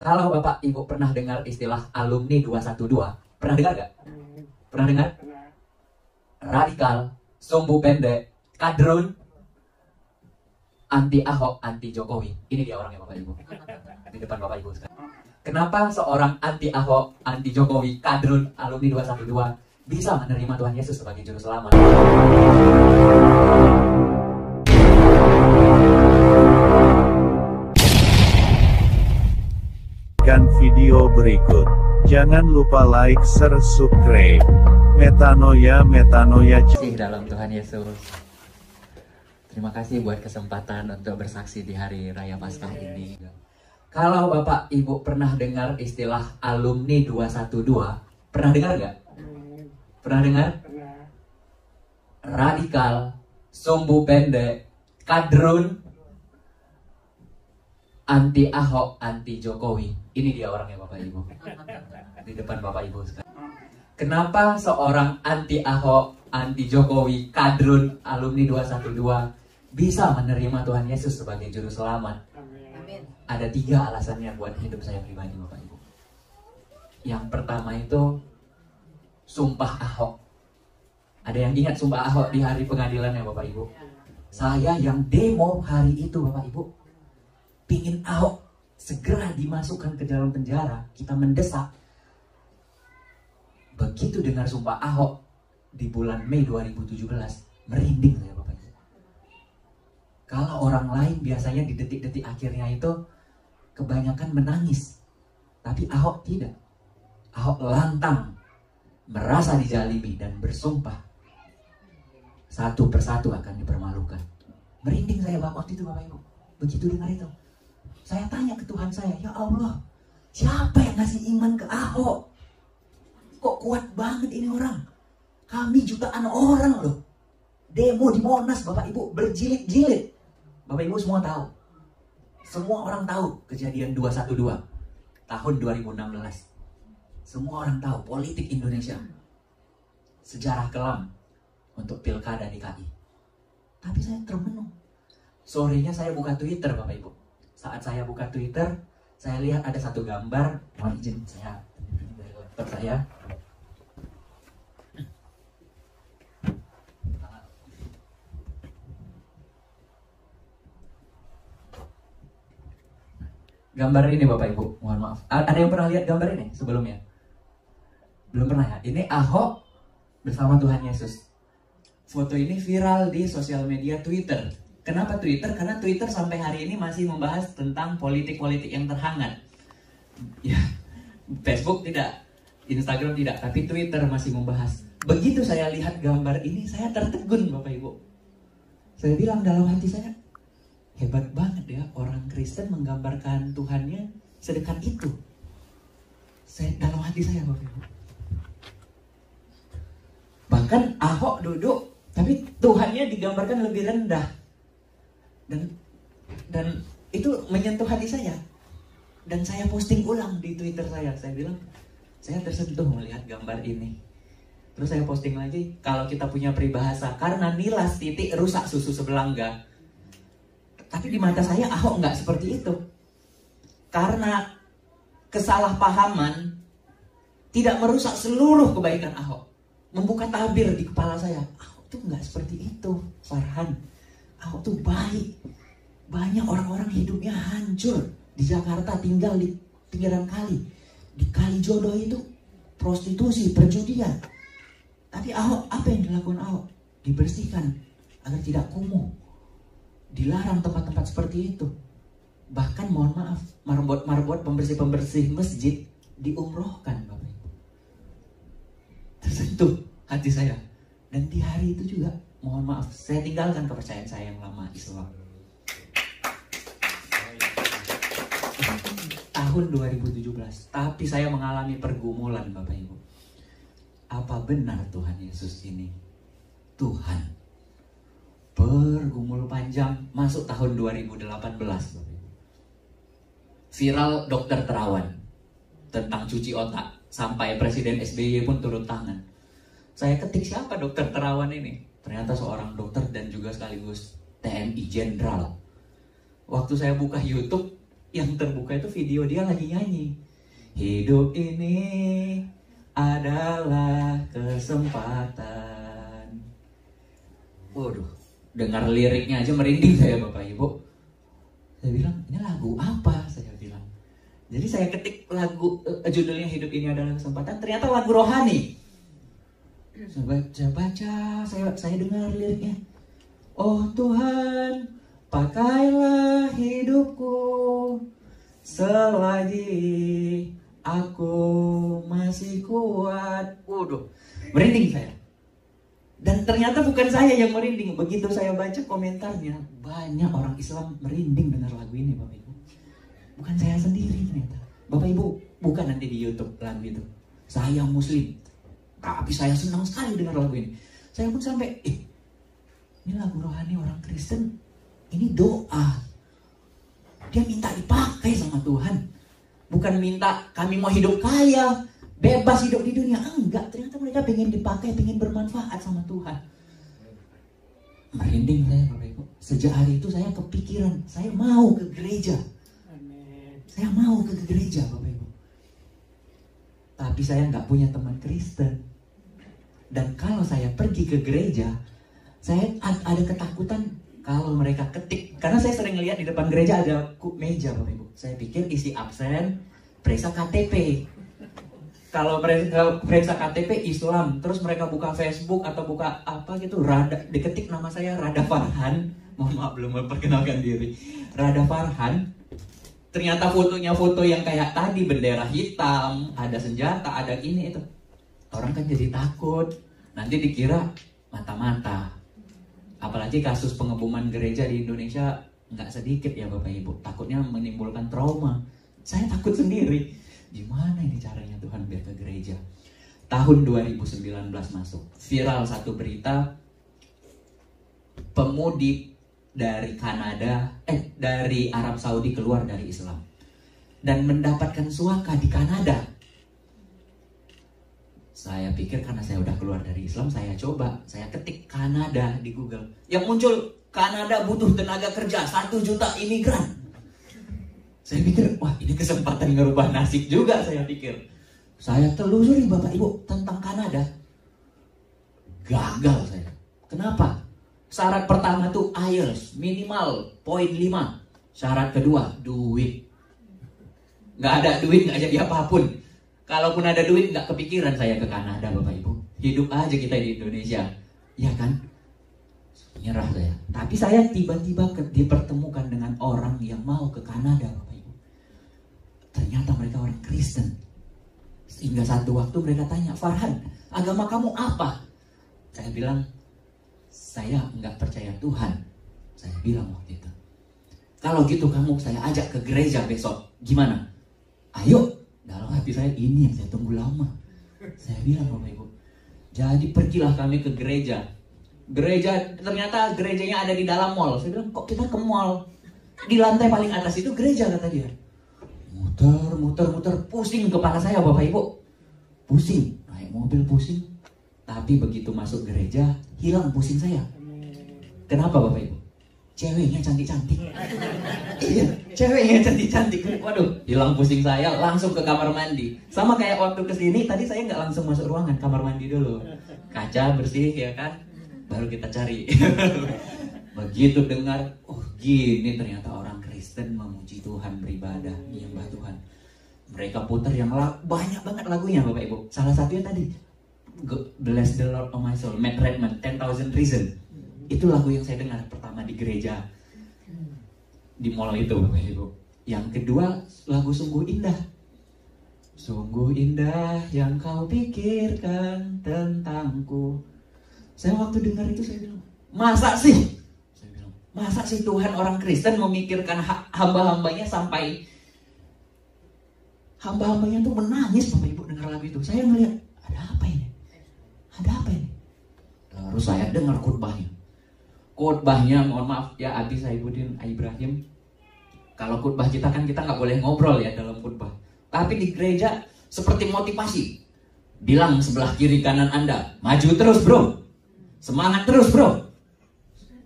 Kalau Bapak Ibu pernah dengar istilah alumni 212, pernah dengar nggak? Pernah dengar? Radikal, sumbu pendek, kadrun, anti Ahok, anti Jokowi. Ini dia orangnya Bapak Ibu. Di depan Bapak Ibu sekarang. Kenapa seorang anti Ahok, anti Jokowi, kadrun, alumni 212 bisa menerima Tuhan Yesus sebagai juru selamat? Video berikut. Jangan lupa like, share, subscribe. Metanoia. Kasih dalam Tuhan Yesus. Terima kasih buat kesempatan untuk bersaksi di hari Raya Paskah ini. Kalau Bapak Ibu pernah dengar istilah alumni 212, pernah dengar nggak? Pernah dengar? Radikal, sumbu pendek, kadrun, anti Ahok, anti Jokowi. Ini dia orangnya Bapak Ibu. Di depan Bapak Ibu sekarang. Kenapa seorang anti Ahok, anti Jokowi, kadrun, alumni 212 bisa menerima Tuhan Yesus sebagai juru selamat? Amin. Ada 3 alasannya buat hidup saya pribadi Bapak Ibu. Yang pertama itu sumpah Ahok. Ada yang ingat sumpah Ahok di hari pengadilannya Bapak Ibu? Saya yang demo hari itu Bapak Ibu, pingin Ahok segera dimasukkan ke dalam penjara. Kita mendesak. Begitu dengar sumpah Ahok di bulan Mei 2017, merinding saya Bapak Ibu. Kalau orang lain biasanya di detik-detik akhirnya itu kebanyakan menangis, tapi Ahok tidak. Ahok lantang, merasa dijalibi dan bersumpah satu persatu akan dipermalukan. Merinding saya waktu itu Bapak Ibu. Begitu dengar itu, saya tanya ke Tuhan saya, ya Allah, siapa yang ngasih iman ke Ahok? Kok kuat banget ini orang? Kami jutaan orang loh, demo di Monas Bapak Ibu, berjilid-jilid. Bapak Ibu semua tahu, semua orang tahu kejadian 212 tahun 2016. Semua orang tahu politik Indonesia, sejarah kelam untuk pilkada DKI. Tapi saya termenung. Sorenya saya buka Twitter Bapak Ibu. Saat saya buka Twitter, saya lihat ada satu gambar. Mohon izin saya dari laptop saya. Gambar ini Bapak Ibu, mohon maaf. Ada yang pernah lihat gambar ini sebelumnya? Belum pernah ya? Ini Ahok bersama Tuhan Yesus. Foto ini viral di sosial media Twitter. Kenapa Twitter? Karena Twitter sampai hari ini masih membahas tentang politik-politik yang terhangat. Ya, Facebook tidak, Instagram tidak, tapi Twitter masih membahas. Begitu saya lihat gambar ini, saya tertegun Bapak Ibu. Saya bilang dalam hati saya, hebat banget ya orang Kristen menggambarkan Tuhannya sedekat itu. Dalam hati saya Bapak Ibu. Bahkan Ahok duduk, tapi Tuhannya digambarkan lebih rendah. Dan itu menyentuh hati saya. Dan saya posting ulang di Twitter saya. Saya bilang, saya tersentuh melihat gambar ini. Terus saya posting lagi, kalau kita punya peribahasa, karena nilas titik rusak susu sebelangga. Tapi di mata saya Ahok nggak seperti itu. Karena kesalahpahaman tidak merusak seluruh kebaikan Ahok. Membuka tabir di kepala saya, Ahok tuh nggak seperti itu, Farhan. Ahok tuh baik. Banyak orang-orang hidupnya hancur di Jakarta, tinggal di pinggiran kali. Di kali jodoh itu prostitusi, perjudian. Tapi Ahok, apa yang dilakukan Ahok? Dibersihkan agar tidak kumuh. Dilarang tempat-tempat seperti itu. Bahkan mohon maaf, marbot pembersih-pembersih masjid diumrohkan Bapak Ibu. Tersentuh hati saya. Dan di hari itu juga, mohon maaf, saya tinggalkan kepercayaan saya yang lama Islam. Tahun 2017, tapi saya mengalami pergumulan Bapak Ibu. Apa benar Tuhan Yesus ini Tuhan? Bergumul panjang, masuk tahun 2018 Bapak Ibu. Viral dokter Terawan tentang cuci otak, sampai Presiden SBY pun turun tangan. Saya ketik siapa dokter Terawan ini? Ternyata seorang dokter dan juga sekaligus TNI Jenderal. Waktu saya buka YouTube, Yang terbuka itu video dia lagi nyanyi. Hidup ini adalah kesempatan. Waduh, dengar liriknya aja merinding saya Bapak Ibu. Saya bilang, ini lagu apa? Saya bilang. Jadi saya ketik lagu, judulnya Hidup Ini Adalah Kesempatan, ternyata lagu rohani. Saya baca, saya dengar liriknya. Oh Tuhan, pakailah hidupku selagi aku masih kuat. Waduh, merinding saya. Dan ternyata bukan saya yang merinding. Begitu saya baca komentarnya, banyak orang Islam merinding dengar lagu ini Bapak Ibu. Bukan saya sendiri ternyata. Bapak Ibu, bukan nanti di YouTube lagu itu. Saya Muslim, tapi saya senang sekali dengar lagu ini. Saya pun sampai, ini lagu rohani orang Kristen. Ini doa. Dia minta dipakai sama Tuhan. Bukan minta kami mau hidup kaya, bebas hidup di dunia. Enggak, ternyata mereka pengen dipakai, pengen bermanfaat sama Tuhan. Merinding saya Bapak Ibu. Sejak hari itu saya kepikiran, saya mau ke gereja. Saya mau ke gereja Bapak Ibu. Tapi saya nggak punya teman Kristen. Dan kalau saya pergi ke gereja, saya ada ketakutan kalau mereka ketik. Karena saya sering lihat di depan gereja ada meja Bapak Ibu. Saya pikir isi absen, periksa KTP. Kalau mereka periksa KTP Islam, terus mereka buka Facebook atau buka apa gitu, diketik nama saya Rada Farhan. Mohon maaf belum memperkenalkan diri. Rada Farhan. Ternyata fotonya foto yang kayak tadi, bendera hitam, ada senjata, ada ini itu. Orang kan jadi takut. Nanti dikira mata-mata. Apalagi kasus pengeboman gereja di Indonesia nggak sedikit ya Bapak Ibu. Takutnya menimbulkan trauma. Saya takut sendiri. Gimana ini caranya Tuhan biar ke gereja? Tahun 2019 masuk. Viral satu berita. Pemudik dari Kanada, dari Arab Saudi keluar dari Islam. Dan mendapatkan suaka di Kanada. Saya pikir karena saya udah keluar dari Islam, saya coba. Saya ketik Kanada di Google. Yang muncul, Kanada butuh tenaga kerja 1 juta imigran. Saya pikir, wah ini kesempatan ngerubah nasib juga saya pikir. Saya telusuri Bapak Ibu tentang Kanada. Gagal saya. Kenapa? Syarat pertama tuh IELTS, minimal poin 5. Syarat kedua, duit. Nggak ada duit, nggak jadi apapun. Kalaupun ada duit, nggak kepikiran saya ke Kanada Bapak Ibu. Hidup aja kita di Indonesia. Ya kan? Nyerah saya. Tapi saya tiba-tiba dipertemukan dengan orang yang mau ke Kanada Bapak Ibu. Ternyata mereka orang Kristen. Hingga satu waktu mereka tanya, Farhan, agama kamu apa? Saya bilang, saya nggak percaya Tuhan. Saya bilang waktu itu. Kalau gitu kamu saya ajak ke gereja besok. Gimana? Ayo. Dalam hati saya, ini yang saya tunggu lama. Saya bilang Bapak Ibu. Jadi pergilah kami ke gereja. Gereja, ternyata gerejanya ada di dalam mall. Saya bilang, kok kita ke mall? Di lantai paling atas itu gereja kata dia. Muter, pusing kepala saya Bapak Ibu. Pusing, naik mobil pusing. Tapi begitu masuk gereja, hilang pusing saya. Kenapa Bapak Ibu? Ceweknya cantik-cantik. Iya, ceweknya cantik-cantik. Waduh, hilang pusing saya, langsung ke kamar mandi. Sama kayak waktu kesini, tadi saya nggak langsung masuk ruangan, kamar mandi dulu. Kaca bersih ya kan, baru kita cari. Begitu dengar, oh gini ternyata orang Kristen memuji Tuhan, beribadah, menyembah Tuhan. Mereka putar yang banyak banget lagunya Bapak Ibu. Salah satunya tadi, Bless the Lord of my soul, Matt Redman, 10,000 Reasons. Itu lagu yang saya dengar pertama di gereja, di mall itu Bapak Ibu. Yang kedua, lagu Sungguh Indah. Sungguh indah yang kau pikirkan tentangku. Saya waktu dengar itu saya bilang, masa sih? Saya bilang, masa sih Tuhan orang Kristen memikirkan hamba-hambanya sampai hamba-hambanya tuh menangis Bapak Ibu dengar lagu itu. Saya melihat, ada apa ini? Ada apa ini? Lalu saya dengar khotbahnya. Khotbahnya, mohon maaf ya Abi Saibuddin Ibrahim. Kalau khotbah kita kan kita nggak boleh ngobrol ya dalam khotbah. Tapi di gereja seperti motivasi. Bilang sebelah kiri kanan Anda, maju terus bro. Semangat terus bro.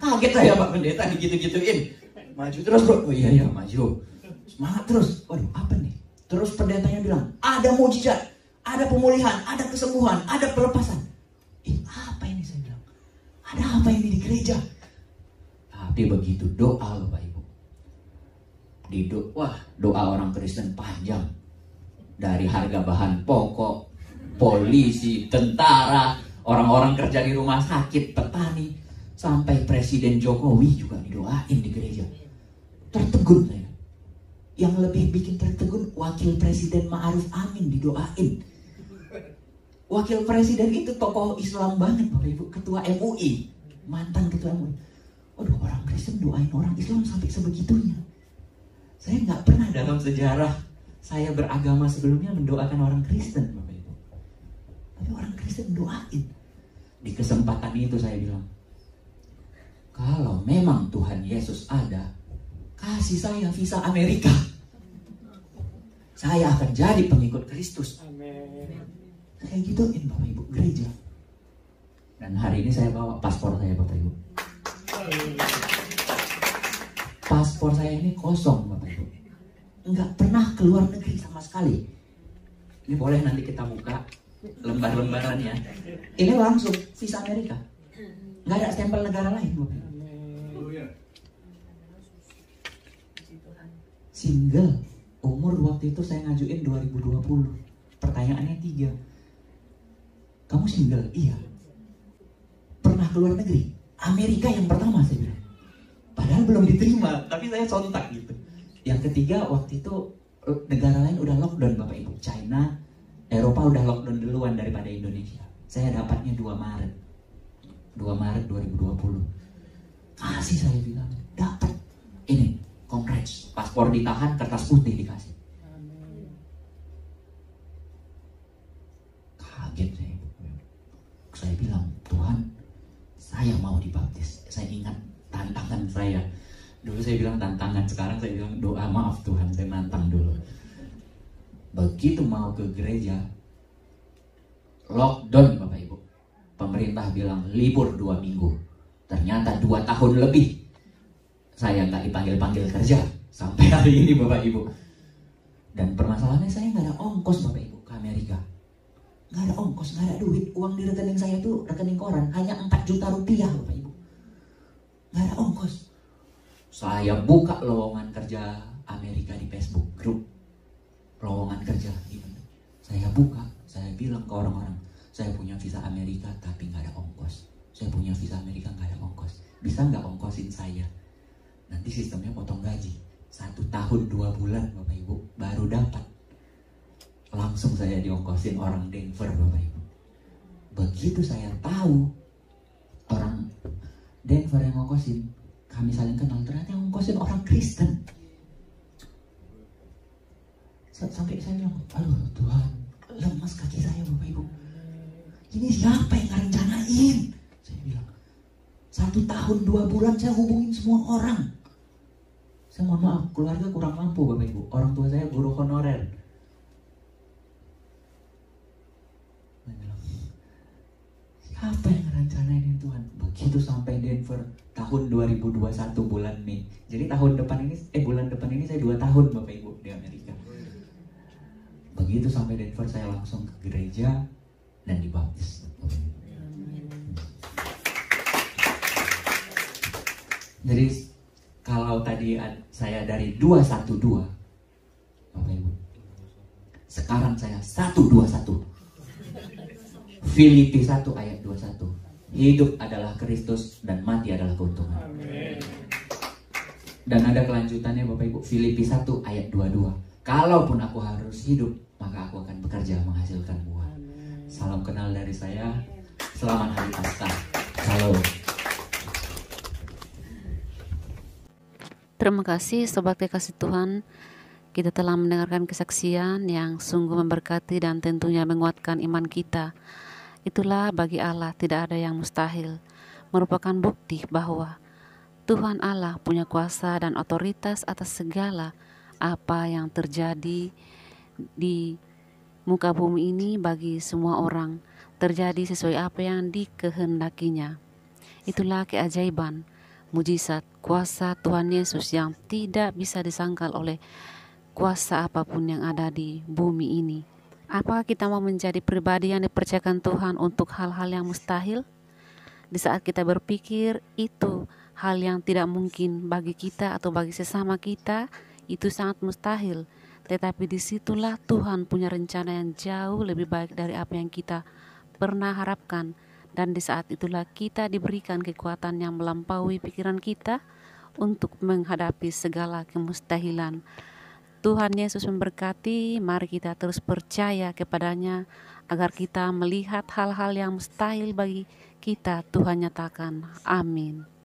Kaget saya Pak Pendeta digitu-gituin. Maju terus bro. Oh iya maju. Semangat terus. Waduh, apa nih? Terus pendetanya bilang, ada mujizat, ada pemulihan, ada kesembuhan, ada pelepasan. Apa ini, saya bilang? Ada apa ini di gereja? Tapi begitu doa Bapak Ibu. Doa orang Kristen panjang. Dari harga bahan pokok, polisi, tentara, orang-orang kerja di rumah sakit, petani, sampai Presiden Jokowi juga didoain di gereja. Tertegun saya. Yang lebih bikin tertegun, Wakil Presiden Ma'ruf Amin didoain. Wakil Presiden itu tokoh Islam banget Bapak Ibu, ketua MUI, mantan ketua MUI. Waduh, orang Kristen doain orang Islam sampai sebegitunya. Saya nggak pernah dalam sejarah saya beragama sebelumnya mendoakan orang Kristen Bapak Ibu. Tapi orang Kristen doain. Di kesempatan itu saya bilang, kalau memang Tuhan Yesus ada, kasih saya visa Amerika. Saya akan jadi pengikut Kristus. Saya gituin Bapak Ibu, gereja. Dan hari ini saya bawa paspor saya Bapak Ibu. Paspor saya ini kosong Bapak Ibu. Enggak pernah keluar negeri sama sekali. Ini boleh nanti kita buka lembar-lembarannya. Ini langsung visa Amerika. Enggak ada stempel negara lain Bapak Ibu. Single. Umur waktu itu saya ngajuin 2020. Pertanyaannya 3. Kamu single? Iya. Pernah keluar negeri? Amerika yang pertama saya bilang. Padahal belum diterima, tapi saya sontak gitu. Yang ketiga waktu itu negara lain udah lockdown Bapak Ibu. China, Eropa udah lockdown duluan daripada Indonesia. Saya dapatnya 2 Maret 2020. Kasih saya bilang, dapat. Ini, congrats. Paspor ditahan, kertas putih dikasih. Kaget saya. Saya bilang, Tuhan, saya mau dibaptis. Saya ingat tantangan saya. Dulu saya bilang tantangan, sekarang saya bilang doa, maaf Tuhan, saya nantang dulu. Begitu mau ke gereja, lockdown Bapak Ibu. Pemerintah bilang libur 2 minggu. Ternyata 2 tahun lebih saya nggak dipanggil-panggil kerja sampai hari ini Bapak Ibu. Dan permasalahannya saya nggak ada ongkos Bapak Ibu ke Amerika. Nggak ada ongkos, nggak ada duit. Uang di rekening saya tuh rekening koran hanya 4 juta rupiah Bapak Ibu. Nggak ada ongkos. Saya buka lowongan kerja Amerika di Facebook, grup lowongan kerja gitu. Saya buka, saya bilang ke orang-orang, saya punya visa Amerika tapi nggak ada ongkos. Saya punya visa Amerika nggak ada ongkos. Bisa nggak ongkosin saya? Nanti sistemnya potong gaji. 1 tahun 2 bulan Bapak Ibu baru dapat. Langsung saya diongkosin orang Denver Bapak Ibu. Begitu saya tahu orang Denver yang ngongkosin, kami saling kenal, ternyata yang ngongkosin orang Kristen. Sampai saya bilang, aduh Tuhan, lemas kaki saya Bapak Ibu. Ini siapa yang ngerencanain? Saya bilang, 1 tahun 2 bulan saya hubungin semua orang. Saya mohon maaf, keluarga kurang mampu Bapak Ibu. Orang tua saya guru honorer. Saya bilang, siapa yang ngerencanain ini Tuhan? Begitu sampai Denver tahun 2021 bulan Mei. Jadi bulan depan ini saya 2 tahun Bapak Ibu di Amerika. Begitu sampai Denver saya langsung ke gereja dan dibaptis. Jadi kalau tadi saya dari 212 Bapak Ibu, sekarang saya 121. Filipi 1 ayat 21. Hidup adalah Kristus dan mati adalah keuntungan. Dan ada kelanjutannya Bapak Ibu, Filipi 1 ayat 22. Kalaupun aku harus hidup, maka aku akan bekerja menghasilkan buah. Salam kenal dari saya. Selamat Hari Paskah. Salam. Terima kasih Sobat Kekasih Tuhan. Kita telah mendengarkan kesaksian yang sungguh memberkati dan tentunya menguatkan iman kita. Itulah bagi Allah tidak ada yang mustahil. Merupakan bukti bahwa Tuhan Allah punya kuasa dan otoritas atas segala apa yang terjadi di muka bumi ini bagi semua orang. Terjadi sesuai apa yang dikehendakinya. Itulah keajaiban, mujizat, kuasa Tuhan Yesus yang tidak bisa disangkal oleh kuasa apapun yang ada di bumi ini. Apakah kita mau menjadi pribadi yang dipercayakan Tuhan untuk hal-hal yang mustahil? Di saat kita berpikir itu hal yang tidak mungkin bagi kita atau bagi sesama kita, itu sangat mustahil. Tetapi disitulah Tuhan punya rencana yang jauh lebih baik dari apa yang kita pernah harapkan. Dan di saat itulah kita diberikan kekuatan yang melampaui pikiran kita untuk menghadapi segala kemustahilan. Tuhan Yesus memberkati. Mari kita terus percaya kepadanya agar kita melihat hal-hal yang mustahil bagi kita Tuhan nyatakan. Amin.